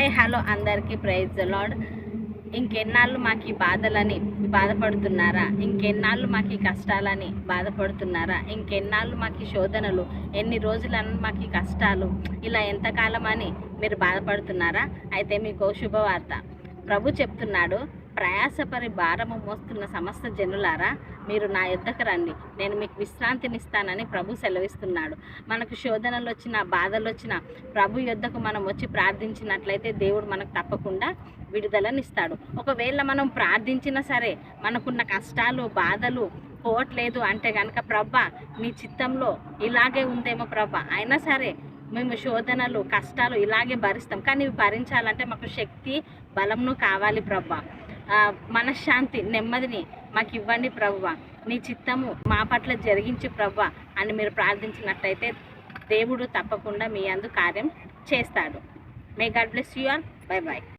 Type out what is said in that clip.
Hi hello అందరికీ praise the lord. ఇంకెన్నాళ్ళు మాకు ఈ బాధలని బాధపడుతున్నారా? ఇంకెన్నాళ్ళు మాకు ఈ కష్టాలని బాధపడుతున్నారా? ఇంకెన్నాళ్ళు మాకు ఈ శోధనలు, ఎన్ని రోజులని మాకు ఈ కష్టాలు, ఇలా ఎంతకాలం అని మీరు బాధపడుతున్నారా? అయితే మీకు శుభవార్త. ప్రభు చెప్తున్నాడు, ప్రయాసపరి భారము మోస్తున్న సమస్త జనులారా, మీరు నా యొద్దకు రండి, నేను మీకు విశ్రాంతినిస్తానని ప్రభు సెలవిస్తున్నాడు. మనకు శోధనలు వచ్చిన, బాధలు వచ్చిన ప్రభు యొద్దకు మనం వచ్చి ప్రార్థించినట్లయితే దేవుడు మనకు తప్పకుండా విడుదలనిస్తాడు. ఒకవేళ మనం ప్రార్థించినా సరే మనకున్న కష్టాలు, బాధలు పోవట్లేదు అంటే కనుక, ప్రభా నీ చిత్తంలో ఇలాగే ఉందేమో ప్రభా, అయినా సరే మేము శోధనలు, కష్టాలు ఇలాగే భరిస్తాం, కానీ ఇవి భరించాలంటే మాకు శక్తి, బలంను కావాలి ప్రభా. మనశ్శాంతి, నెమ్మదిని మాకు ఇవ్వండి ప్రభువా, నీ చిత్తము మా పట్ల జరిగించి ప్రభువా అని మీరు ప్రార్థించినట్టయితే దేవుడు తప్పకుండా మీ యందు కార్యం చేస్తాడు. May God bless you all. By by.